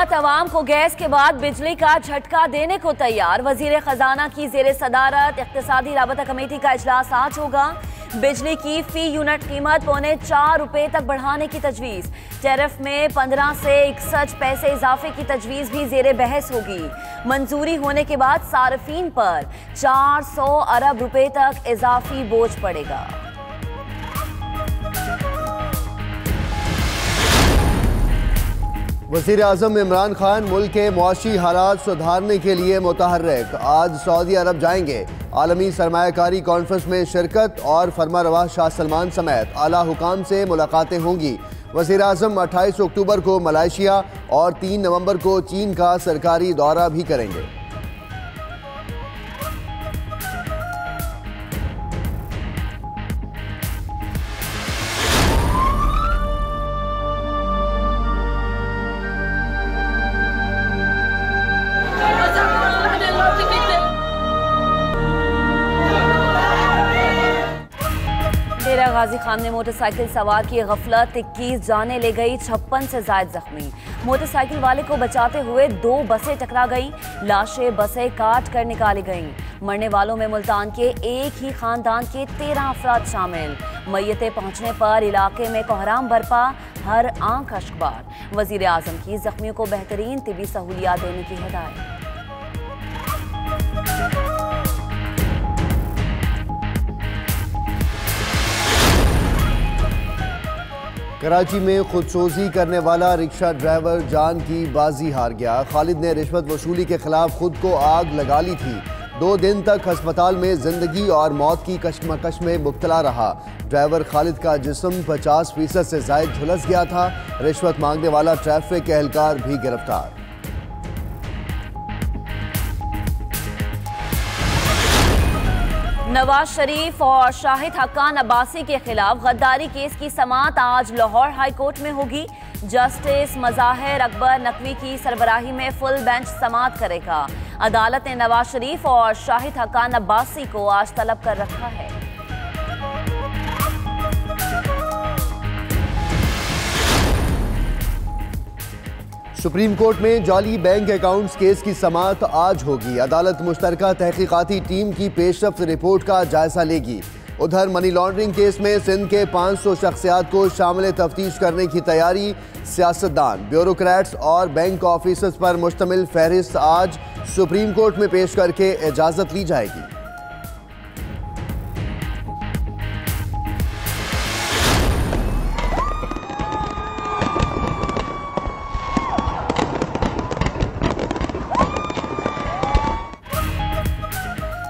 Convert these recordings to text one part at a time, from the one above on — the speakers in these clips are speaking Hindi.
हुकूमत अवाम को गैस के बाद बिजली का झटका देने को तैयार। वजीर खजाना की जेर सदारत इक्तिसादी राबता कमेटी का इजलास आज होगा। बिजली की फी यूनिट कीमत ₹4.25 तक बढ़ाने की तजवीज़। टैरिफ में 15 से 61 पैसे इजाफे की तजवीज़ भी जेर बहस होगी। मंजूरी होने के बाद सार्फिन पर 400 अरब रुपए तक इजाफी बोझ पड़ेगा। वज़ीर आज़म इमरान खान मुल्क के मुआशी हालात सुधारने के लिए मुतहर्रिक। आज सऊदी अरब जाएंगे। आलमी सरमायाकारी कॉन्फ्रेंस में शिरकत और फरमारवा शाह सलमान समेत आला हुकाम से मुलाकातें होंगी। वज़ीर आज़म 28 अक्टूबर को मलेशिया और 3 नवंबर को चीन का सरकारी दौरा भी करेंगे। डेरा गाजी खान में मोटरसाइकिल सवार की गफलत 21 जाने ले गई, 56 से ज्यादा जख्मी। मोटरसाइकिल वाले को बचाते हुए 2 बसें टकरा गईं। लाशें बसें काट कर निकाली गईं। मरने वालों में मुल्तान के एक ही खानदान के 13 अफराद शामिल। मैयतें पहुंचने पर इलाके में कोहराम बरपा, हर आंख अश्कबार। वजीर आजम की जख्मियों को बेहतरीन तिबी सहूलियात देने की हिदायत। कराची में खुदसोजी करने वाला रिक्शा ड्राइवर जान की बाजी हार गया। खालिद ने रिश्वत वसूली के खिलाफ खुद को आग लगा ली थी। 2 दिन तक अस्पताल में जिंदगी और मौत की कशमकश में मुब्तला रहा। ड्राइवर खालिद का जिस्म 50% से जायद झुलस गया था। रिश्वत मांगने वाला ट्रैफिक एहलकार भी गिरफ्तार। नवाज शरीफ और शाहिद हक्कान अब्बासी के खिलाफ गद्दारी केस की समाअत आज लाहौर हाई कोर्ट में होगी। जस्टिस मज़ाहिर अकबर नकवी की सरबराही में फुल बेंच समाअत करेगा। अदालत ने नवाज शरीफ और शाहिद हक्कान अब्बासी को आज तलब कर रखा है। सुप्रीम कोर्ट में जाली बैंक अकाउंट्स केस की समाअत आज होगी। अदालत मुश्तरका तहकीकाती टीम की पेशरफ्त रिपोर्ट का जायजा लेगी। उधर मनी लॉन्ड्रिंग केस में सिंध के 500 शख्सियात को शामिल तफ्तीश करने की तैयारी। सियासतदान, ब्यूरोक्रेट्स और बैंक ऑफिसर्स पर मुश्तमिल फहरिस्त आज सुप्रीम कोर्ट में पेश करके इजाज़त ली जाएगी।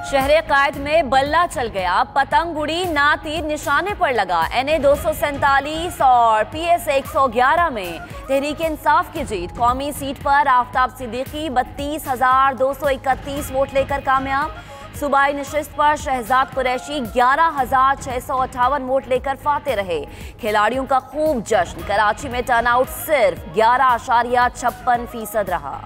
शहरे कायद में बल्ला चल गया। पतंग उड़ी, ना तीर निशाने पर लगा। NA 247 और PS 111 में तहरीक इंसाफ की जीत। कौमी सीट पर आफ्ताब सिद्दीकी 32,231 वोट लेकर कामयाब। सूबाई नशिस्त पर शहजाद कुरैशी 11,658 वोट लेकर फाते रहे। खिलाड़ियों का खूब जश्न। कराची में टर्नआउट सिर्फ 11.56% रहा।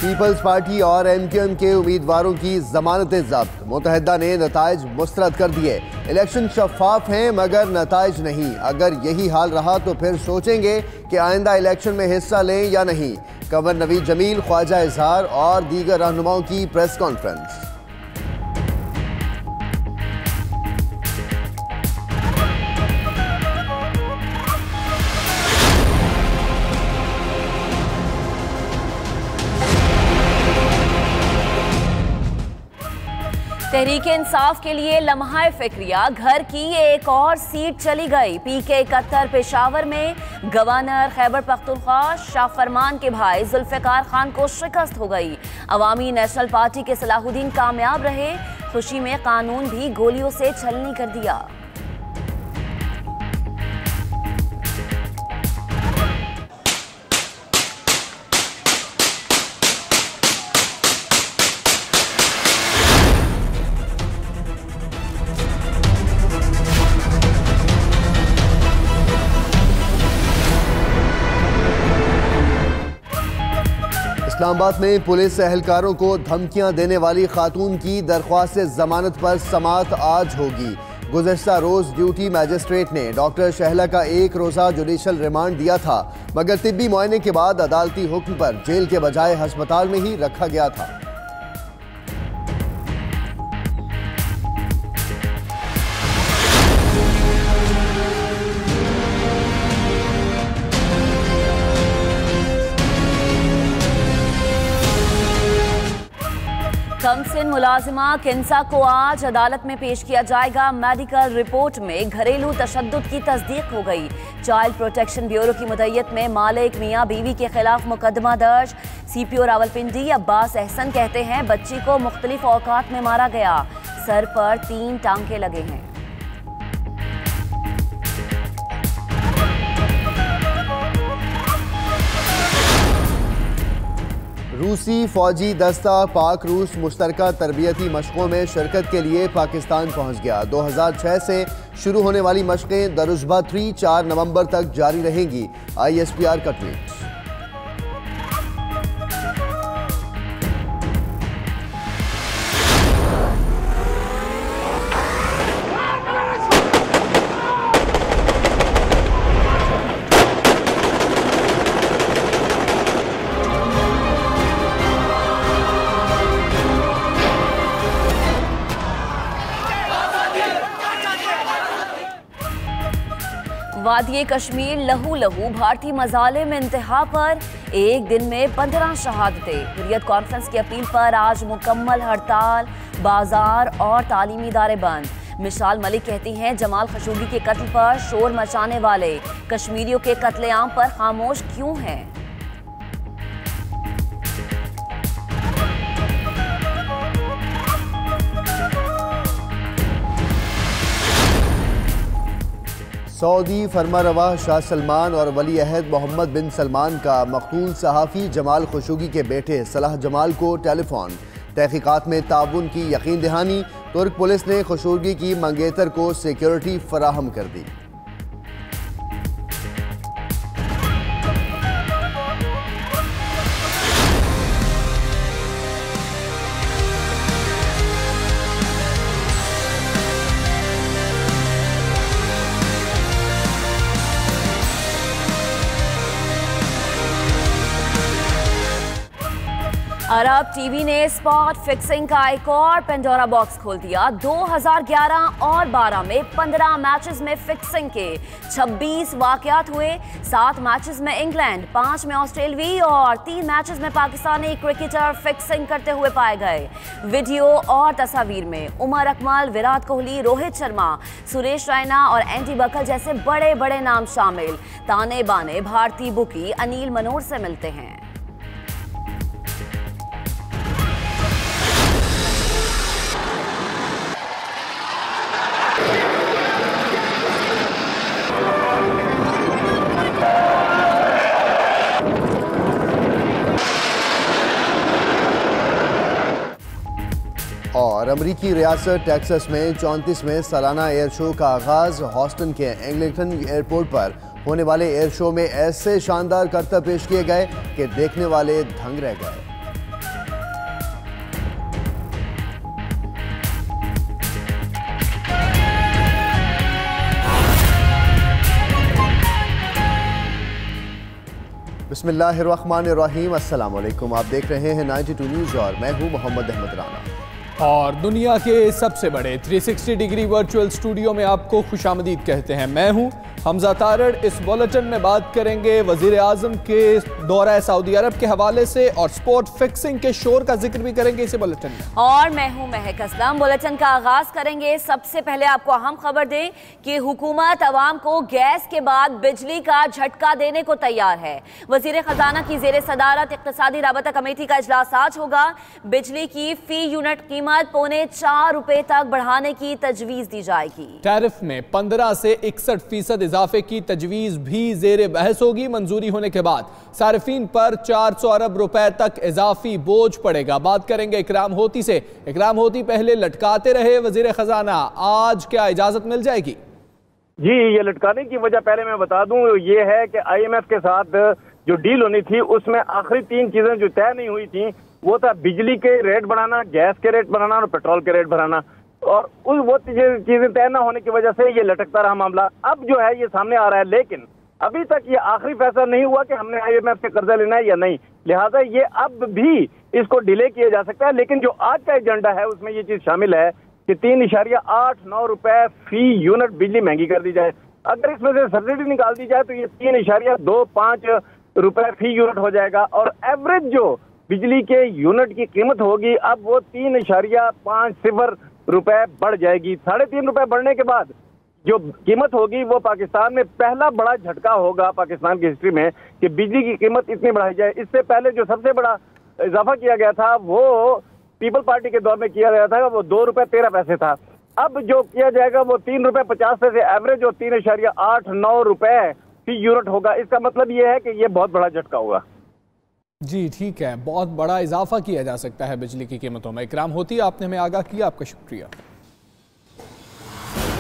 पीपल्स पार्टी और MQM के उम्मीदवारों की जमानतें जब्त। मुत्तहिदा ने नताइज मुस्तरद कर दिए। इलेक्शन शफाफ हैं मगर नताइज नहीं। अगर यही हाल रहा तो फिर सोचेंगे कि आइंदा इलेक्शन में हिस्सा लें या नहीं। कंवर नवीद जमील, ख्वाजा इजहार और दीगर रहनुमाओं की प्रेस कॉन्फ्रेंस। तहरीक इंसाफ के लिए लम्हा फिक्रिया। घर की एक और सीट चली गई। PK 71 पेशावर में गवर्नर खैबर पख्तूनख्वा शाह फरमान के भाई जुल्फिकार खान को शिकस्त हो गई। अवामी नेशनल पार्टी के सलाहुद्दीन कामयाब रहे। खुशी में कानून भी गोलियों से छलनी कर दिया। इस्लामाबाद में पुलिस एहलकारों को धमकियां देने वाली खातून की दरख्वास्त जमानत पर समाअत आज होगी। गुज़श्ता रोज ड्यूटी मैजिस्ट्रेट ने डॉक्टर शहला का एक रोज़ा जुडिशल रिमांड दिया था, मगर तिब्बी मुआयने के बाद अदालती हुक्म पर जेल के बजाय अस्पताल में ही रखा गया था। कमसिन मुलाजिमा किंसा को आज अदालत में पेश किया जाएगा। मेडिकल रिपोर्ट में घरेलू तशद्दुद की तस्दीक हो गई। चाइल्ड प्रोटेक्शन ब्यूरो की मुद्दत में मालिक मियां बीवी के खिलाफ मुकदमा दर्ज। CPO रावलपिंडी अब्बास एहसन कहते हैं बच्ची को मुख्तलिफ औकात में मारा गया, सर पर 3 टांके लगे हैं। रूसी फौजी दस्ता पाक रूस मुश्तरका तरबियती मशकों में शिरकत के लिए पाकिस्तान पहुंच गया। 2006 से शुरू होने वाली मशकें दरुजबा 3 4 नवंबर तक जारी रहेंगी। ISPR का ट्वीट। वादिये कश्मीर लहू लहू, भारतीय मजालिम इंतहा पर। एक दिन में 15 शहादतें। हुर्रियत कॉन्फ्रेंस की अपील पर आज मुकम्मल हड़ताल, बाजार और तालीमी इदारे बंद। मिसाल मलिक कहती हैं जमाल खशोगी के कत्ल पर शोर मचाने वाले कश्मीरियों के कत्लेआम पर खामोश क्यों हैं। सऊदी फरमारवा शाह सलमान और वली अहद मोहम्मद बिन सलमान का मकतूल सहाफ़ी जमाल खशोगी के बेटे सलाह जमाल को टेलीफोन। तहकीकात में ताउन की यकीन दहानी। तुर्क पुलिस ने खशोगी की मंगेतर को सिक्योरिटी फराहम कर दी। अरब टीवी ने स्पॉट फिक्सिंग का एक और पेंडोरा बॉक्स खोल दिया। 2011 और 12 में 15 मैचेस में फिक्सिंग के 26 वाकयात हुए। 7 मैचेस में इंग्लैंड, 5 में ऑस्ट्रेलवी और 3 मैचेस में पाकिस्तानी क्रिकेटर फिक्सिंग करते हुए पाए गए। वीडियो और तस्वीर में उमर अकमल, विराट कोहली, रोहित शर्मा, सुरेश रैना और एंडी बकल जैसे बड़े बड़े नाम शामिल। ताने बाने भारतीय बुकी अनिल मनोर से मिलते हैं। और अमरीकी रियासत टेक्सास में 34वें सालाना एयर शो का आगाज़। हॉस्टन के एंगलिंगटन एयरपोर्ट पर होने वाले एयर शो में ऐसे शानदार करतब पेश किए गए कि देखने वाले दंग रह गए। बिस्मिल्लाहिर्रहमानिर्रहीम। अस्सलाम वालेकुम। आप देख रहे हैं 92 न्यूज़ और मैं हूं मोहम्मद अहमद राना। और दुनिया के सबसे बड़े 360 डिग्री वर्चुअल स्टूडियो में आपको खुशामदीद कहते हैं। मैं हूं हमजा तारड़। इस बुलेटिन में बात करेंगे वजीर आजम के दौरा सऊदी अरब के हवाले से और स्पॉट फिक्सिंग के शोर का जिक्र भी करेंगे इसी बुलेटिन में। और मैं हूं महक असलम। बुलेटिन का आगाज करेंगे। सबसे पहले आपको अहम खबर दें कि हुकूमत अवाम को गैस के बाद बिजली का झटका देने को तैयार है। वजीर खजाना की जेर सदारत इक्तिसादी राबता कमेटी का इजलास आज होगा। बिजली की फी यूनिट कीमत ₹4.25 तक बढ़ाने की तजवीज दी जाएगी। टैरिफ में 15 से 61% इजाफे की तजवीज भी जेर बहस होगी। मंजूरी होने के बाद सार्फिन पर 400 अरब रुपए तक इजाफी बोझ पड़ेगा। बात करेंगे इकराम होती से। इकराम होती पहले लटकाते रहे वजीर खजाना, आज क्या इजाजत मिल जाएगी? जी, ये लटकाने की वजह पहले मैं बता दूं ये है कि IMF के साथ जो डील होनी थी उसमें आखिरी 3 चीजें जो तय नहीं हुई थी वो था बिजली के रेट बढ़ाना, गैस के रेट बढ़ाना और पेट्रोल के रेट बढ़ाना। और वो चीजें तय न होने की वजह से ये लटकता रहा मामला। अब जो है ये सामने आ रहा है, लेकिन अभी तक ये आखिरी फैसला नहीं हुआ कि हमने IMF से कर्जा लेना है या नहीं, लिहाजा ये अब भी इसको डिले किया जा सकता है। लेकिन जो आज का एजेंडा है उसमें ये चीज शामिल है कि 3.89 रुपए फी यूनिट बिजली महंगी कर दी जाए। अगर इसमें से सब्सिडी निकाल दी जाए तो ये 3.25 रुपए फी यूनिट हो जाएगा और एवरेज जो बिजली के यूनिट की कीमत होगी अब वो 3.50 रुपए बढ़ जाएगी। 3.5 रुपए बढ़ने के बाद जो कीमत होगी वो पाकिस्तान में पहला बड़ा झटका होगा पाकिस्तान की हिस्ट्री में कि बिजली की कीमत इतनी बढ़ाई जाए। इससे पहले जो सबसे बड़ा इजाफा किया गया था वो पीपल पार्टी के दौर में किया गया था, वो 2 रुपए 13 पैसे था। अब जो किया जाएगा वो 3 रुपए 50 पैसे एवरेज और 3.89 रुपए फी यूनिट होगा। इसका मतलब ये है कि ये बहुत बड़ा झटका होगा। जी ठीक है, बहुत बड़ा इजाफा किया जा सकता है बिजली की कीमतों में। इकराम होती, आपने हमें आगाह किया, आपका शुक्रिया।